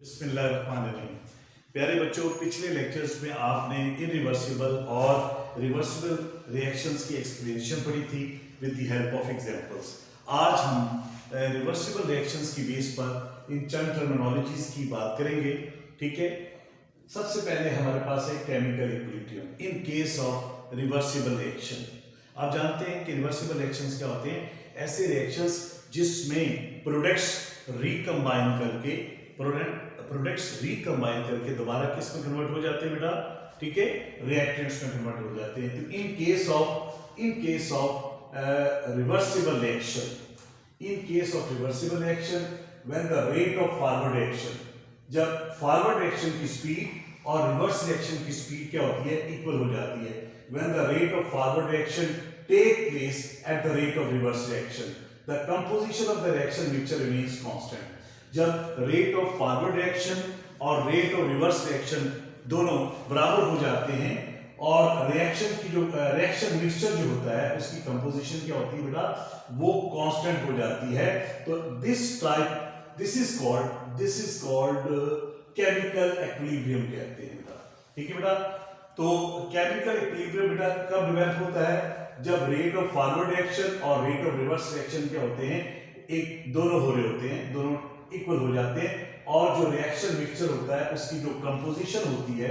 बिस्मिल्लाहिर्रहमानिर्रहीम। प्यारे बच्चों, पिछले लेक्चर्स में आपने इरिवर्सिबल और रिवर्सिबल रिएक्शंस की एक्सप्लेनेशन पढ़ी थी with the help of examples. आज हम रिवर्सिबल रिएक्शंस की बेस पर इन चंद टर्मिनोलॉजीज की बात करेंगे। ठीक है, सबसे पहले हमारे पास है chemical equilibrium in case of reversible reaction. आप जानते हैं कि रिवर्सिबल रिएक्शंस क्या होते हैं? ऐसे रिएक्शंस जिसमें प्रोडक्ट्स रिकंबाइन करके दोबारा किस में कन्वर्ट हो जाते हैं बेटा? ठीक है, रिएक्टेंट्स में कन्वर्ट हो जाते हैं। तो in case of reversible reaction when the rate of forward reaction, जब फॉरवर्ड रिएक्शन की स्पीड और रिवर्स रिएक्शन की स्पीड क्या होती है? इक्वल हो जाती है। When the rate of forward reaction take place at the rate of reverse reaction, the composition of the reaction mixture remains constant. जब रेट ऑफ फॉरवर्ड रिएक्शन और रेट ऑफ रिवर्स रिएक्शन दोनों बराबर हो जाते हैं और रिएक्शन की जो रिएक्शन मिक्सचर जो होता है उसकी कंपोजिशन क्या होती है बेटा? वो कांस्टेंट हो जाती है। तो this is called chemical equilibrium कहते हैं बेटा। ठीक है बेटा, तो केमिकल इक्विलिब्रियम बेटा कब डेवलप होता है? जब रेट ऑफ फॉरवर्ड रिएक्शन और रेट ऑफ रिवर्स रिएक्शन क्या होते हैं? दोनों हो रहे होते हैं, दोनों इक्वल हो जाते हैं और जो रिएक्शन मिक्सचर होता है उसकी जो कंपोजिशन होती है,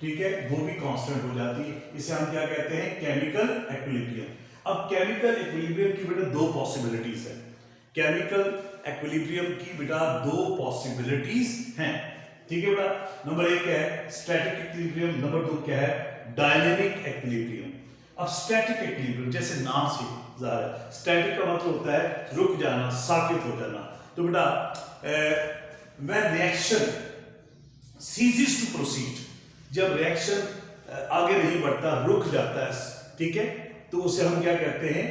ठीक है, वो भी कांस्टेंट हो जाती है। इसे हम क्या कहते हैं? Chemical equilibrium. अब केमिकल इक्विलिब्रियम की बेटा दो पॉसिबिलिटीज है। केमिकल इक्विलिब्रियम की बेटा दो पॉसिबिलिटीज हैं। ठीक है बेटा, नंबर एक क्या है? Static equilibrium. नंबर दो क्या है? Dynamic equilibrium. अब स्टैटिक इक्विलिब्रियम जैसे नाम से जाहिर है, स्टैटिक का मतलब होता है रुक जाना, साकित हो जाना। तो बेटा when reaction ceases to proceed, जब रिएक्शन आगे नहीं बढ़ता, रुक जाता है, ठीक है, तो उसे हम क्या कहते हैं?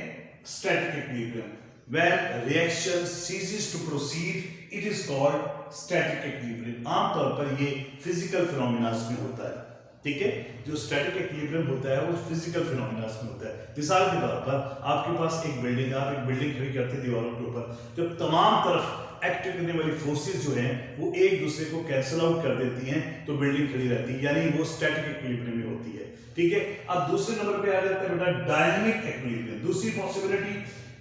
Static equilibrium. when reaction ceases to proceed it is called static equilibrium। आमतौर पर ये फिजिकल फिनोमिनास में होता है। ठीक है, जो स्टैटिक इक्विलिब्रियम होता है वो फिजिकल फिनोमिनास में होता है। मिसाल के तौर पर आपके पास एक बिल्डिंग, आप एक बिल्डिंग खड़ी करते हैं दीवारों के ऊपर, जब तमाम तरफ एक्ट करने वाली फोर्सेस जो हैं वो एक दूसरे को कैंसिल आउट कर देती हैं तो बिल्डिंग खड़ी रहती है, यानी वो स्टैटिक इक्विलिब्रियम में होती है। ठीक है, अब दूसरे नंबर पे आ जाता है बेटा डायनामिक इक्विलिब्रियम। दूसरी पॉसिबिलिटी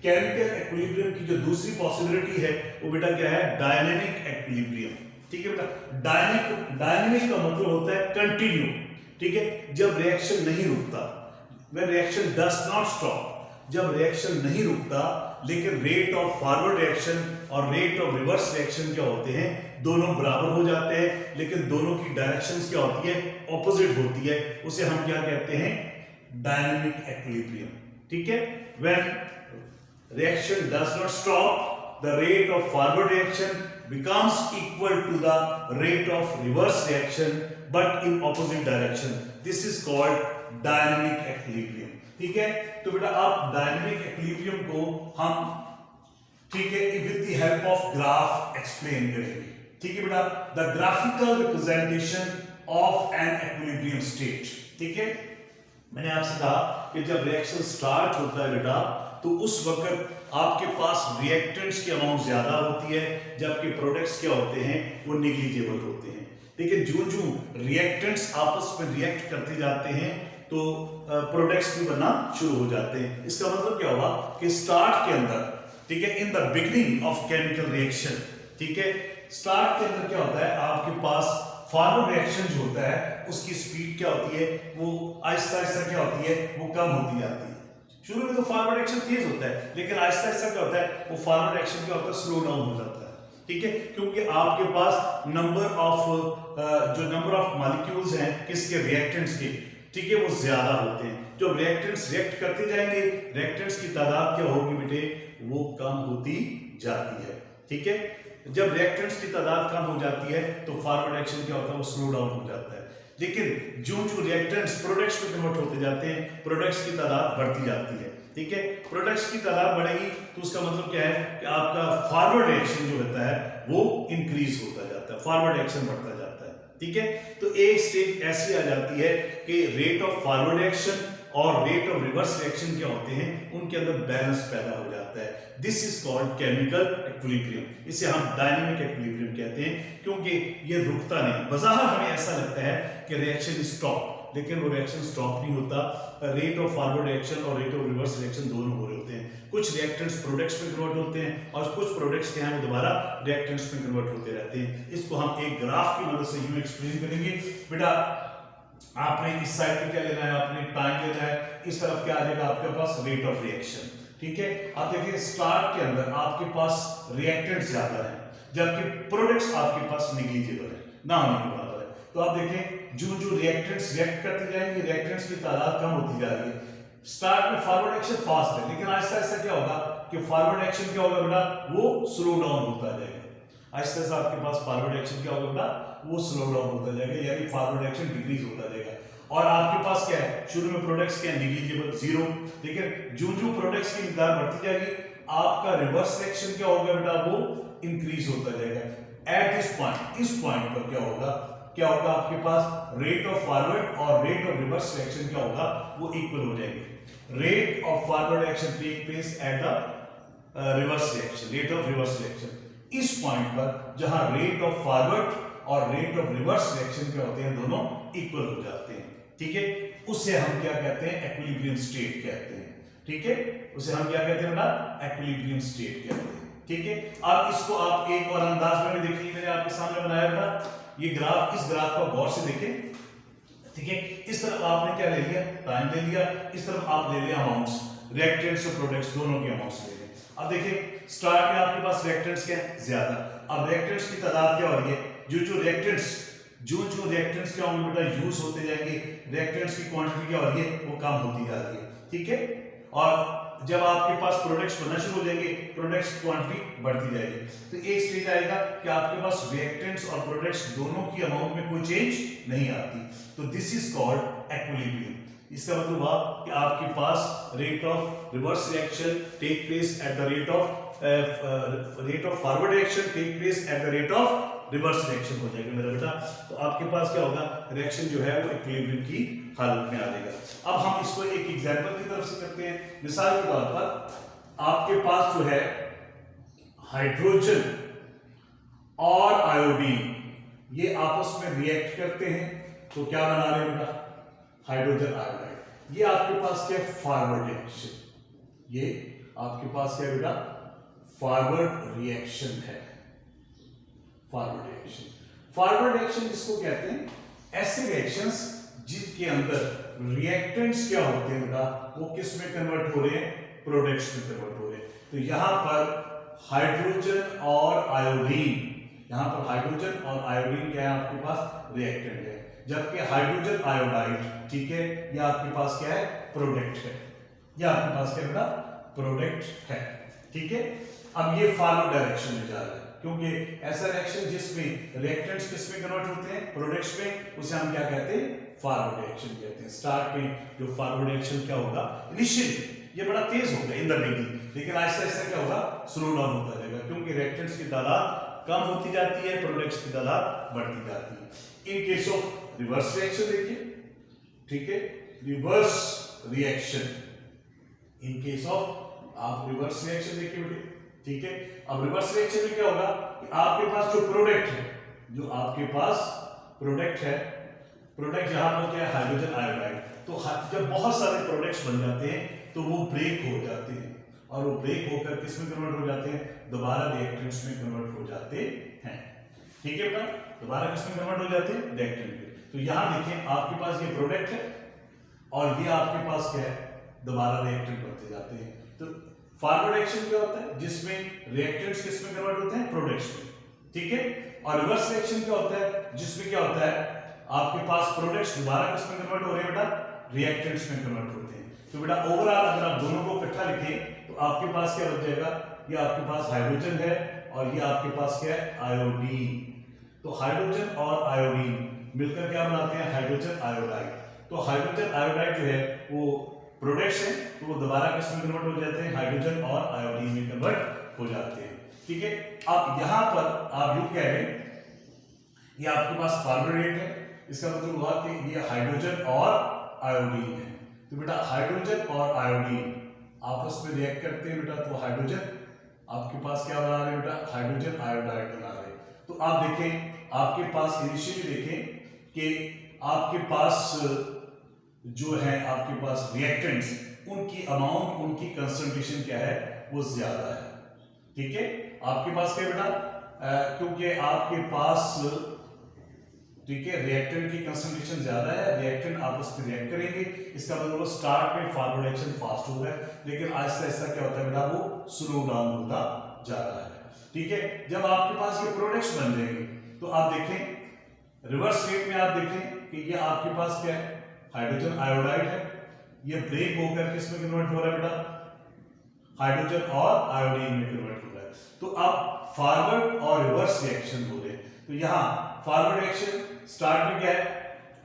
केमिकल इक्विलिब्रियम की जो दूसरी पॉसिबिलिटी है वो बेटा क्या है? Dynamic equilibrium. ठीक है बेटा, डायनामिक का मतलब होता है कंटिन्यू। ठीक है, जब रिएक्शन नहीं रुकता, when reaction does not stop, जब रिएक्शन नहीं रुकता लेकिन रेट ऑफ फॉरवर्ड रिएक्शन और रेट ऑफ रिवर्स रिएक्शन क्या होते हैं? दोनों बराबर हो जाते हैं, लेकिन दोनों की डायरेक्शंस क्या होती है? ऑपोजिट होती है। उसे हम क्या कहते हैं? Dynamic equilibrium. ठीक है, when reaction does not stop, the rate of forward reaction becomes equal to the rate of reverse reaction but in opposite direction. This is called dynamic equilibrium। ठीक है, तो बेटा आप डायनामिक इक्विलिब्रियम को हम, ठीक है, with the help of graph explain करेंगे। ठीक है बेटा, the graphical representation of an equilibrium state. ठीक है, मैंने आपसे कहा कि जब रिएक्शन स्टार्ट होता है बेटा तो उस वक्त आपके पास रिएक्टेंट्स की अमाउंट ज्यादा होती है, जबकि प्रोडक्ट्स क्या होते हैं? वो नेग्लिजिबल होते हैं। लेकिन जो रिएक्टेंट्स आपस में रिएक्ट करते जाते हैं तो प्रोडक्ट्स भी बनना शुरू हो जाते हैं। इसका मतलब क्या हुआ कि स्टार्ट के अंदर, ठीक है, in the beginning of chemical reaction, ठीक है, स्टार्ट के अंदर क्या होता है? आपके पास फॉरवर्ड रिएक्शन जो होता है उसकी स्पीड क्या होती है? वो आहिस्ता आहिस्ता क्या होती है? वो कम होती जाती है। शुरू में तो फॉरवर्ड रिएक्शन तेज होता है, लेकिन आहिस्ता आहिस्ता क्या होता है? वो फॉरवर्ड रिएक्शन क्या होता है? स्लो डाउन हो जाता है। ठीक है, क्योंकि आपके पास नंबर ऑफ मॉलिक्यूल्स हैं किसके? रिएक्टेंट्स के, ठीक है, वो ज्यादा होते हैं। जो रिएक्टेंट्स रिएक्ट करते जाएंगे, रिएक्टेंट्स की तादाद क्या होगी बेटे? वो कम होती जाती है। ठीक है, जब रिएक्टेंट्स की तादाद कम हो जाती है तो फॉरवर्ड रिएक्शन क्या होता है? वो स्लो डाउन हो जाता है। लेकिन जो रिएक्टेंट्स प्रोडक्ट्स में कन्वर्ट होते जाते हैं, प्रोडक्ट्स की तादाद बढ़ती जाती है। ठीक है, प्रोडक्ट्स की तादाद बढ़ेगी तो उसका मतलब क्या है कि आपका फॉरवर्ड रिएक्शन जो होता है वो इंक्रीज होता जाता है, फॉरवर्ड रिएक्शन बढ़ता जाता है। ठीक है, तो एक स्टेज ऐसी आ जाती है कि रेट ऑफ फॉरवर्ड रिएक्शन और रेट ऑफ रिवर्स रिएक्शन क्या होते हैं? उनके अंदर बैलेंस पैदा हो जाता है। This is called chemical equilibrium. इसे हम डायनेमिक इक्विलिब्रियम कहते हैं क्योंकि ये रुकता नहीं। बाज़ाहिर हमें ऐसा लगता है कि रिएक्शन स्टॉप, लेकिन वो रिएक्शन स्टॉप नहीं होता। रेट ऑफ फॉरवर्ड रिएक्शन और रेट ऑफ रिवर्स रिएक्शन दोनों हो रहे होते हैं। कुछ रिएक्टेंट्स प्रोडक्ट्स में कन्वर्ट होते हैं और कुछ प्रोडक्ट्स क्या हैं वो दोबारा रिएक्टेंट्स में कन्वर्ट होते रहते हैं। इसको हम एक ग्राफ की मदद से यूं एक्सप्लेन करेंगे। बेटा आपने इस साइड पे क्या लेना है, आपने टाइम लेना है, इस तरफ क्या आ जाएगा आपके पास रेट ऑफ रिएक्शन। ठीक है, आप देखिए स्टार्ट के अंदर आपके पास रिएक्टेंट्स ज्यादा है जबकि प्रोडक्ट्स आपके पास नेग्लिजिबल है, ना होने के बराबर है। तो आप देखें जो जो रिएक्टेंट्स रिएक्ट करते जाएंगे रिएक्टेंट्स की तादाद कम होती जा रही है। स्टार्ट में फॉरवर्ड एक्शन फास्ट है, लेकिन आहिस्ता आहिस्ता क्या होगा कि फॉरवर्ड एक्शन क्या होगा बेटा, वो स्लो डाउन होता जाएगा। आहिस्ता आहिस्ता आपके पास फॉरवर्ड एक्शन क्या होगा बेटा, वो स्लो डाउन होता जाएगा, यानी फॉरवर्ड एक्शन डिक्रीज होता जाएगा। और आपके पास क्या है, शुरू में प्रोडक्ट्स क्या है, नेग्लिजिबल, जीरो। लेकिन जो जो प्रोडक्ट्स की मिकदार बढ़ती जाएगी आपका रिवर्स रिएक्शन क्या होगा बेटा, वो इंक्रीज होता जाएगा। एट दिस पॉइंट, इस पॉइंट पर क्या होगा आपके पास रेट ऑफ फॉरवर्ड और रेट ऑफ रिवर्स रिएक्शन क्या होगा, वो इक्वल हो जाएंगे। Rate of forward action take place at the reverse reaction, rate of reverse reaction. इस पॉइंट पर जहां रेट ऑफ फॉरवर्ड और रेट ऑफ रिवर्स रिएक्शन क्या होते हैं, दोनों इक्वल हो जाते हैं। ठीक है, उसे हम क्या कहते हैं, एक्विलिब्रियम स्टेट कहते हैं। ठीक है, उसे हम क्या कहते हैं बेटा, एक्विलिब्रियम स्टेट कहते हैं। ठीक है, अब इसको आप एक और अंदाज में भी देखिए, मैंने आपके सामने बनाया था ये ग्राफ, इस ग्राफ को गौर से देखें। ठीक है, इस तरफ आपने क्या ले लिया, टाइम ले लिया, इस तरफ आप ले लिया अमाउंट्स, रिएक्टेंट्स और प्रोडक्ट्स दोनों के अमाउंट्स ले लिए। अब देखिए स्टार्ट में आपके पास रिएक्टेंट्स क्या है, ज्यादा। अब रिएक्टेंट्स की तादाद क्या हो रही है, जो रिएक्टेंट्स क्या होंगे बेटा, यूज होते जाएंगे, रिएक्टेंट्स की क्वांटिटी क्या हो रही है, वो कम होती जा रही है। ठीक है, और जब आपके पास प्रोडक्ट्स बनना शुरू हो जाएंगे प्रोडक्ट्स की क्वांटिटी बढ़ती जाएगी। तो एक स्टेज आएगा कि आपके पास रिएक्टेंट्स और प्रोडक्ट्स दोनों की अमाउंट में कोई चेंज नहीं आती। तो दिस इज कॉल्ड एक्विलिब्रियम। इसका मतलब हुआ कि आपके पास rate of reverse reaction take place at the rate of forward reaction take place at the rate of reverse reaction हो जाएगा मेरा बेटा। तो आपके पास क्या होगा, रिएक्शन जो है वो इक्विलिब्रियम की हालत में आ जाएगा। अब हम इसको एक एग्जांपल की तरफ से करते हैं। मिसाल के तौर पर आपके पास जो है हाइड्रोजन और आयोडीन ये आपस में रिएक्ट करते हैं, तो क्या बना रहे हैं बेटा, हाइड्रोजन आयोडाइड। ये आपके पास क्या है, फॉरवर्ड रिएक्शन। ये आपके पास क्या है बेटा, फॉरवर्ड रिएक्शन है। फॉरवर्ड रिएक्शन इसको कहते हैं ऐसे रिएक्शंस जिनके अंदर रिएक्टेंट्स क्या होते हैं बेटा, वो किस में कन्वर्ट हो रहे हैं, प्रोडक्ट्स में कन्वर्ट हो रहे हैं। तो यहां पर हाइड्रोजन और आयोडीन, यहां पर हाइड्रोजन और आयोडीन क्या है आपके पास, रिएक्टेंट है, जबकि हाइड्रोजन आयोडाइड, ठीक है, ये आपके पास क्या है, प्रोडक्ट है। ये आपके पास क्या बेटा, प्रोडक्ट है। ठीक है, अब ये फॉरवर्ड डायरेक्शन में जा रहा है क्योंकि ऐसा रिएक्शन जिसमें रिएक्टेंट्स किस में कन्वर्ट होते हैं, प्रोडक्ट्स में, उसे हम क्या कहते हैं, फॉरवर्ड रिएक्शन कहते हैं। स्टार्ट में जो फॉरवर्ड रिएक्शन क्या होगा, इनिशियली ये बड़ा तेज होगा इन द बिगिनिंग, लेकिन आहिस्ता आहिस्ता क्या होगा, स्लो डाउन होता जाएगा क्योंकि रिएक्टेंट्स की तादाद कम होती जाती है, प्रोडक्ट्स की तादाद बढ़ती जाती है। इन केस ऑफ रिवर्स रिएक्शन देखिए, ठीक है, reverse reaction, in case of आप रिवर्स रिएक्शन देखिए बेटे। ठीक है, अब रिवर्स रिएक्शन में क्या होगा कि आपके पास जो प्रोडक्ट है, जो आपके पास प्रोडक्ट है, प्रोडक्ट जहां पर क्या है, हाइड्रोजन आयोडाइड, तो जब बहुत सारे प्रोडक्ट्स बन जाते हैं तो वो ब्रेक हो जाते हैं और वो ब्रेक होकर किस में कन्वर्ट हो जाते हैं, दोबारा रिएक्टेंट्स में कन्वर्ट हो जाते हैं। ठीक है बेटा, दोबारा किस में कन्वर्ट हो जाते हैं, रिएक्टेंट में। तो यहां देखिए आपके पास ये प्रोडक्ट है और ये आपके पास क्या है, दोबारा रिएक्टेंट बनते जाते हैं। तो फॉरवर्ड रिएक्शन क्या होता है, जिसमें रिएक्टेंट्स किस में कन्वर्ट होते हैं, प्रोडक्ट्स में। ठीक है, और रिवर्स रिएक्शन क्या होता है, जिसमें क्या होता है, आपके पास प्रोडक्ट्स दोबारा किस में कन्वर्ट हो रहे हैं बेटा, रिएक्टेंट्स में कन्वर्ट होते हैं। तो बेटा ओवरऑल अगर आप दोनों को इकट्ठा लिखें तो आपके पास क्या बच जाएगा, ये आपके पास हाइड्रोजन है और ये आपके पास क्या है, आयोडीन। तो हाइड्रोजन और आयोडीन मिलकर क्या बनाते हैं, हाइड्रोजन आयोडाइड। तो हाइड्रोजन आयोडाइड जो है वो प्रोडक्ट्स है, तो वो दोबारा किस में कन्वर्ट हो जाते हैं, हाइड्रोजन और आयोडीन में कन्वर्ट हो जाते हैं। ठीक है, अब यहां पर आप यूं कह रहे हैं, ये आपके पास फॉरवर्ड रेट है, इसका मतलब हुआ कि ये हाइड्रोजन और आयोडीन है। तो बेटा हाइड्रोजन और आयोडीन आपस में रिएक्ट करते हैं बेटा, तो हाइड्रोजन आपके पास क्या बना रहे बेटा, हाइड्रोजन आयोडाइड बना रहे। तो आप देखें आपके पास इनिशियली देखें कि आपके पास जो है आपके पास रिएक्टेंट्स, उनकी अमाउंट, उनकी कंसंट्रेशन क्या है, वो ज्यादा है। ठीक है, आपके पास क्या बेटा, क्योंकि आपके पास ठीक है रिएक्टेंट की कंसंट्रेशन ज्यादा है, रिएक्टेंट आपस में रिएक्ट करेंगे, इसका मतलब स्टार्ट में फॉरवर्ड एक्शन फास्ट हो रहा है, लेकिन आहिस्ता आहिस्ता क्या होता है बेटा, वो स्लो डाउन होता जा रहा है। ठीक है, जब आपके पास ये प्रोडक्ट्स बन जाएंगे तो आप देखें रिवर्स रेट में आप देखें कि ये आपके पास क्या है, हाइड्रोजन आयोडाइड है, ये ब्रेक होकर किसमें कन्वर्ट हो रहा है बेटा, हाइड्रोजन और आयोडीन में कन्वर्ट हो रहा है। तो अब फॉरवर्ड और रिवर्स रिएक्शन हो रहे हैं। तो यहाँ फॉरवर्ड एक्शन स्टार्ट में क्या है,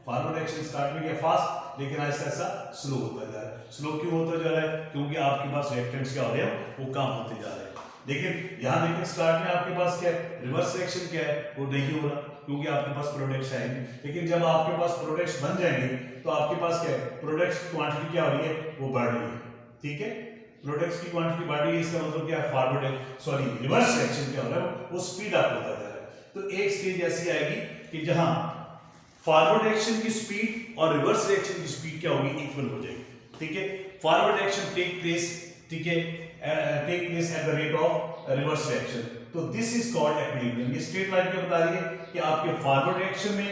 फॉरवर्ड एक्शन स्टार्ट में क्या है, फास्ट, लेकिन ऐसा ऐसा स्लो होता जा रहा है। स्लो क्यों होता जा रहा है, क्योंकि आपके पास रिएक्टेंट्स क्या हो रहे हैं, वो कम होते जा रहे हैं। लेकिन यहाँ देखिए स्टार्ट में आपके पास क्या है, रिवर्स रिएक्शन क्या है, वो नहीं हो रहा, क्योंकि आपके पास प्रोडक्ट्स आएंगे। लेकिन जब आपके पास प्रोडक्ट्स बन जाएंगे तो आपके पास क्या है, प्रोडक्ट्स की क्वांटिटी क्या हो रही है, वो बढ़ रही है। ठीक है, प्रोडक्ट्स की क्वांटिटी बढ़ रही है, इसका मतलब क्या है, फॉरवर्ड रिवर्स रिएक्शन क्या हो रहा है, वो स्पीड अप होता जा रहा है। तो एक स्टेज ऐसी आएगी कि जहां फॉरवर्ड एक्शन की स्पीड और रिवर्स रिएक्शन की स्पीड क्या होगी, इक्वल हो जाएगी। ठीक है, फॉरवर्ड एक्शन टेक प्लेस, ठीक है, take place at the rate of reverse reaction. तो दिस इज कॉल्ड इक्विलिब्रियम। ये स्ट्रेट लाइन क्या बता रही है कि आपके फॉरवर्ड रिएक्शन में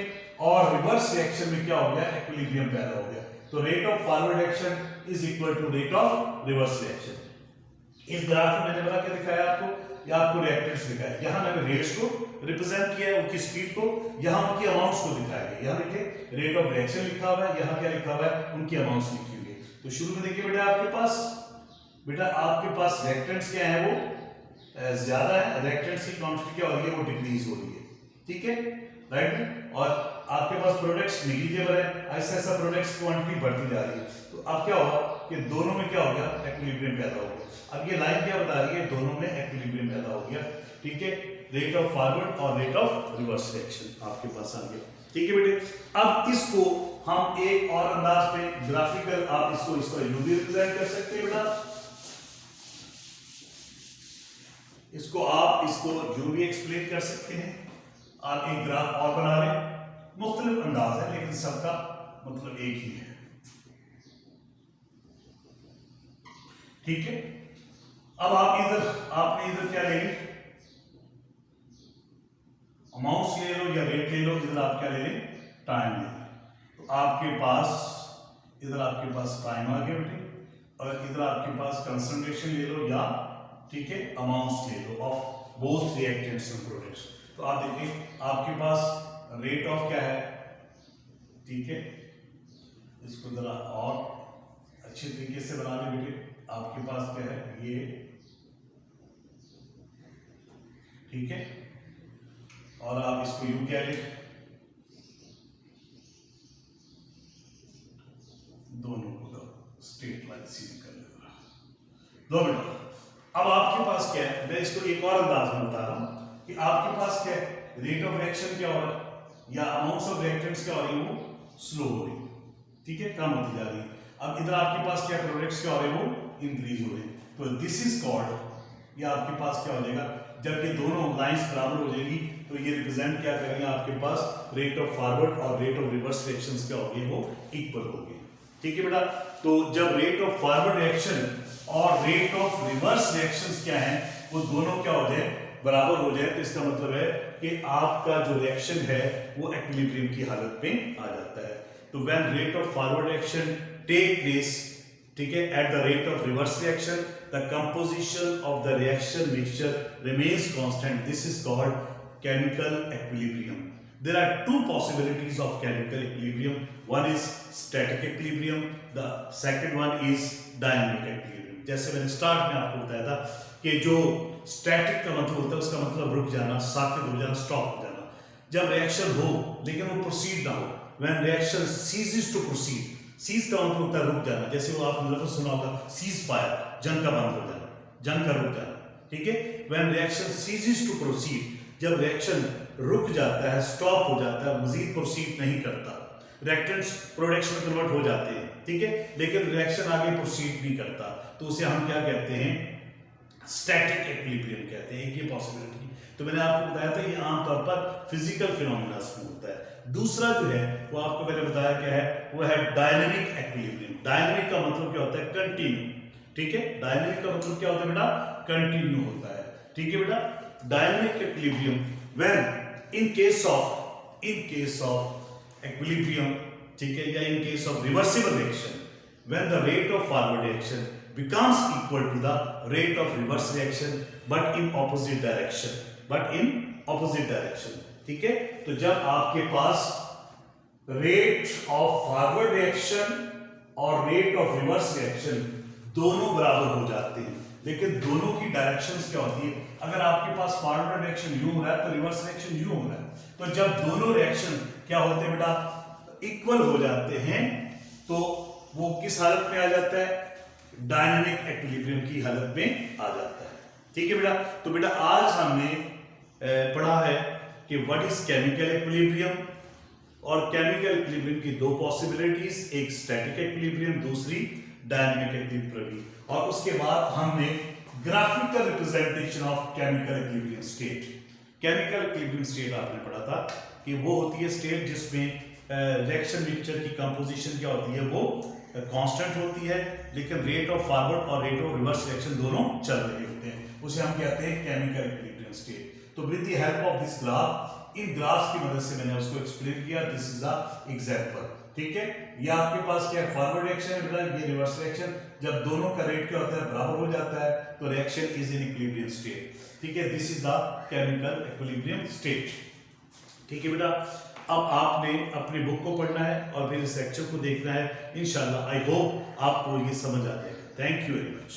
और रिवर्स रिएक्शन में क्या हो गया, इक्विलिब्रियम पैदा हो गया। तो rate of forward action is equal to rate of reverse reaction. इस ग्राफ में मैंने बता क्या दिखाया आपको, या आपको रिएक्टेंट्स दिखाया, यहां मैंने रेट्स को रिप्रेजेंट किया है, उनकी स्पीड को, यहां उनकी अमाउंट्स को दिखाया गया। यहां देखिए रेट ऑफ रिएक्शन लिखा हुआ है, यहां क्या लिखा हुआ है, उनकी अमाउंट्स लिखी हुई है। तो शुरू में देखिए बेटा आपके पास रिएक्टेंट्स क्या है, वो ज्यादा है, रिएक्टेंट्स की क्वांटिटी क्या हो रही है, वो डिक्रीज हो रही है। ठीक है, राइट। और आपके पास प्रोडक्ट्स निगेटिव है, ऐसा ऐसा प्रोडक्ट्स क्वांटिटी बढ़ती जा रही है। तो अब क्या होगा कि दोनों में क्या हो गया, इक्विलिब्रियम पैदा हो गया। अब ये लाइन क्या बता रही है, दोनों में इक्विलिब्रियम पैदा हो गया। ठीक है, रेट ऑफ फॉरवर्ड और रेट ऑफ रिवर्स रिएक्शन आपके पास आ गया। ठीक है बेटे, अब इसको हम एक और अंदाज में ग्राफिकल, आप इसको इस तरह यूं भी रिप्रेजेंट कर सकते हैं बेटा, इसको यूं भी एक्सप्लेन कर सकते हैं। आप एक ग्राफ और बना रहे हैं, मुख्तलिफ अंदाज है लेकिन सबका मतलब एक ही है। ठीक है, अब आपने इधर क्या ले ली, अमाउंट्स ले लो या रेट ले लो, इधर आप क्या ले लें, टाइम ले लें। तो आपके पास टाइम आ गया बेटे, और इधर आपके पास कंसंट्रेशन ले लो या ठीक है अमाउंट्स ले लो of both reactants and products. तो आप देखिए आपके पास रेट ऑफ क्या है, ठीक है, इसको जरा और अच्छे तरीके से बना लें बेटे। आपके पास क्या है, ये ठीक है, और आप इसको यूं क्या लिख, दोनों को स्ट्रेट लाइन सीधी कर लेगा। दो मिनट। अब आपके पास क्या है, मैं इसको एक और अंदाज में बता रहा हूं कि आपके पास क्या है, रेट ऑफ रिएक्शन क्या हो रहा है या अमाउंट्स ऑफ रिएक्टेंट्स क्या हो रही है, वो स्लो हो रही है। ठीक है, कम होती जा रही है। अब इधर आपके पास क्या प्रोडक्ट्स क्या हो रहे हैं, वो इंक्रीज हो रहे हैं। तो दिस इज कॉल्ड, ये आपके पास क्या हो जाएगा, जब ये दोनों लाइंस बराबर हो जाएगी तो ये रिप्रेजेंट क्या करेंगे, आपके पास रेट ऑफ फॉरवर्ड और रेट ऑफ रिवर्स रिएक्शंस क्या होगी, वो इक्वल होगी। ठीक है बेटा, तो जब रेट ऑफ फॉरवर्ड रिएक्शन और रेट ऑफ रिवर्स रिएक्शंस क्या है, वो दोनों क्या हो जाए, बराबर हो जाए, तो इसका मतलब है कि आपका जो रिएक्शन है वो इक्विलिब्रियम की हालत में आ जाता है। तो when rate of forward reaction take place, ठीक है, at the rate of reverse reaction, the composition of the reaction mixture remains constant. This is called chemical equilibrium. There are two possibilities of chemical equilibrium. One is static equilibrium, the second one is dynamic equilibrium. जैसे मैंने start में आपको बताया था कि जो static का मतलब होता है, उसका मतलब रुक जाना, साकित हो जाना, स्टॉप हो जाना। जब रिएक्शन हो लेकिन वो प्रोसीड ना हो, when reaction ceases to proceed, cease का मतलब होता है रुक जाना। जैसे वो आपने लफ्ज़ सुना होगा cease fire, जंग का बंद हो जाना, जंग का रुक जाना। ठीक है, when reaction ceases to proceed, जब रिएक्शन रुक जाता है, स्टॉप हो जाता है, मजीद प्रोसीड नहीं करता, रिएक्टेंट्स प्रोडक्ट्स में कन्वर्ट हो जाते हैं, ठीक है, लेकिन रिएक्शन आगे प्रोसीड नहीं करता, तो उसे हम क्या कहते हैं, स्टैटिक एक्विलिब्रियम कहते हैं, एक ये पॉसिबिलिटी। तो मैंने आपको बताया था ये आमतौर पर फिजिकल फिनोमेना में होता है। दूसरा जो है वो आपको मैंने बताया क्या है, वो है डायनेमिक एक्विलिब्रियम। डायनेमिक का मतलब क्या होता है, कंटिन्यू। ठीक है, डायनेमिक का मतलब क्या होता है बेटा, कंटिन्यू होता है। ठीक है बेटा, dynamic equilibrium when in case of equilibrium, ठीक है, या इन case of reversible reaction, when the rate of forward reaction becomes equal to the rate of reverse reaction but in opposite direction। ठीक है, तो जब आपके पास रेट ऑफ फॉरवर्ड रिएक्शन और रेट ऑफ रिवर्स रिएक्शन दोनों बराबर हो जाते हैं, लेकिन दोनों की डायरेक्शंस क्या होती है, अगर आपके पास फॉरवर्ड रिएक्शन यूं हो रहा है तो रिवर्स रिएक्शन यूं हो रहा है, तो जब दोनों रिएक्शन क्या होते हैं बेटा, इक्वल हो जाते हैं, तो वो किस हालत में आ जाता है, डायनामिक एक्विलिब्रियम की हालत में आ जाता है। ठीक है बेटा, तो बेटा आज हमने पढ़ा है कि व्हाट इज केमिकल एक्विलिब्रियम, और केमिकल एक्विलिब्रियम की दो पॉसिबिलिटीज, एक स्टैटिक एक्विलिब्रियम, दूसरी डायनामिक एक्विलिब्रियम, और उसके बाद हमने graphical representation of chemical equilibrium state. Chemical equilibrium state आपने पढ़ा था कि वो होती है स्टेट जिसमें रिएक्शन मिक्सचर की कंपोजिशन क्या होती है, वो कांस्टेंट होती है, लेकिन रेट ऑफ फॉरवर्ड और रेट ऑफ रिवर्स रिएक्शन दोनों चल रहे होते हैं, उसे हम कहते हैं केमिकल एक्विलिब्रियम स्टेट। तो with the help of this graph, in graphs की मदद से मैंने उसको एक्सप्लेन किया। This is a example. ठीक है, ये आपके पास क्या फॉरवर्ड रिएक्शन है बेटा, ये रिवर्स रिएक्शन, जब दोनों का रेट क्या होता है, बराबर हो जाता है, तो reaction is in equilibrium state. ठीक है, this is the chemical equilibrium state. ठीक है बेटा, अब आपने अपनी बुक को पढ़ना है और फिर इस लेक्चर को देखना है। इंशाल्लाह आई होप आपको ये समझ आ जाएगा। Thank you very much.